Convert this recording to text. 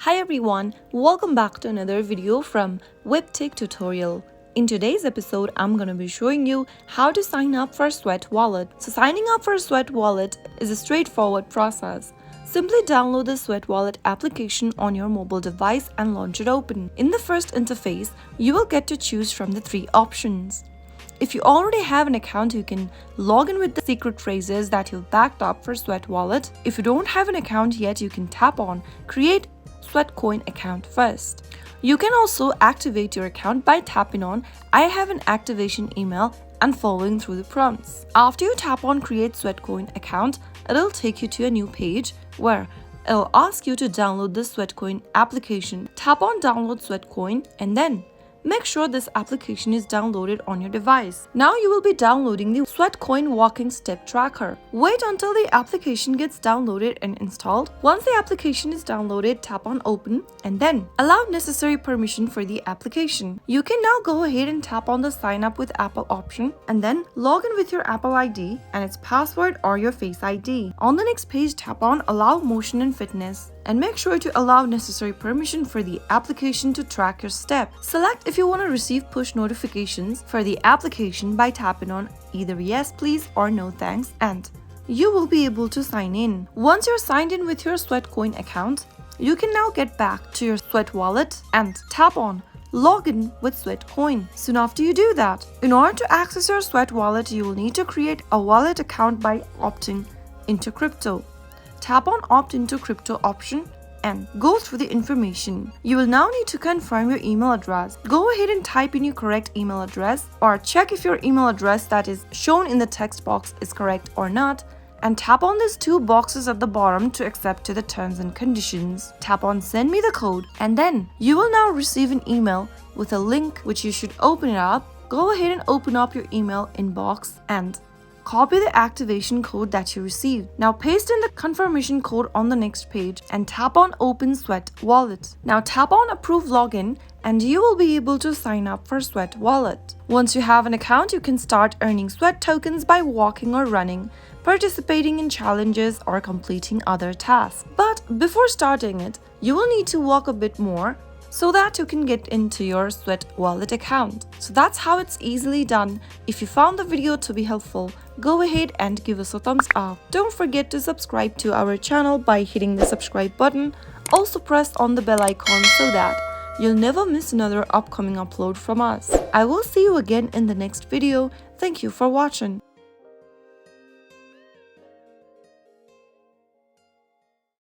Hi everyone, welcome back to another video from Webtech Tutorial. In today's episode, I'm going to be showing you how to sign up for Sweat Wallet. So signing up for Sweat Wallet is a straightforward process. Simply download the Sweat Wallet application on your mobile device and launch it open. In the first interface, you will get to choose from the three options. If you already have an account, you can log in with the secret phrases that you've backed up for Sweat Wallet. If you don't have an account yet, you can tap on Create Sweatcoin account first. You can also activate your account by tapping on I have an activation email and following through the prompts. After you tap on Create Sweatcoin account, it'll take you to a new page where it'll ask you to download the Sweatcoin application. Tap on Download Sweatcoin and then make sure this application is downloaded on your device. Now you will be downloading the Sweatcoin walking step tracker. Wait until the application gets downloaded and installed. Once the application is downloaded, tap on Open and then allow necessary permission for the application. You can now go ahead and tap on the Sign Up with Apple option and then log in with your Apple ID and its password or your Face ID. On the next page, tap on Allow Motion and Fitness and make sure to allow necessary permission for the application to track your step. Select if you want to receive push notifications for the application by tapping on either Yes please or No thanks, and you will be able to sign in. Once you're signed in with your Sweatcoin account, you can now get back to your Sweat Wallet and tap on Login with Sweatcoin. Soon after you do that, in order to access your Sweat Wallet, you will need to create a wallet account by opting into crypto. Tap on Opt into Crypto option and go through the information. You will now need to confirm your email address. Go ahead and type in your correct email address or check if your email address that is shown in the text box is correct or not, and tap on these two boxes at the bottom to accept to the terms and conditions. Tap on Send me the code and then you will now receive an email with a link which you should open it up. Go ahead and open up your email inbox and copy the activation code that you received. Now paste in the confirmation code on the next page and tap on Open Sweat Wallet. Now tap on Approve Login and you will be able to sign up for Sweat Wallet. Once you have an account, you can start earning Sweat tokens by walking or running, participating in challenges or completing other tasks. But before starting it, you will need to walk a bit more so that you can get into your Sweat Wallet account. So that's how it's easily done. If you found the video to be helpful, go ahead and give us a thumbs up. Don't forget to subscribe to our channel by hitting the subscribe button. Also press on the bell icon so that you'll never miss another upcoming upload from us. I will see you again in the next video. Thank you for watching.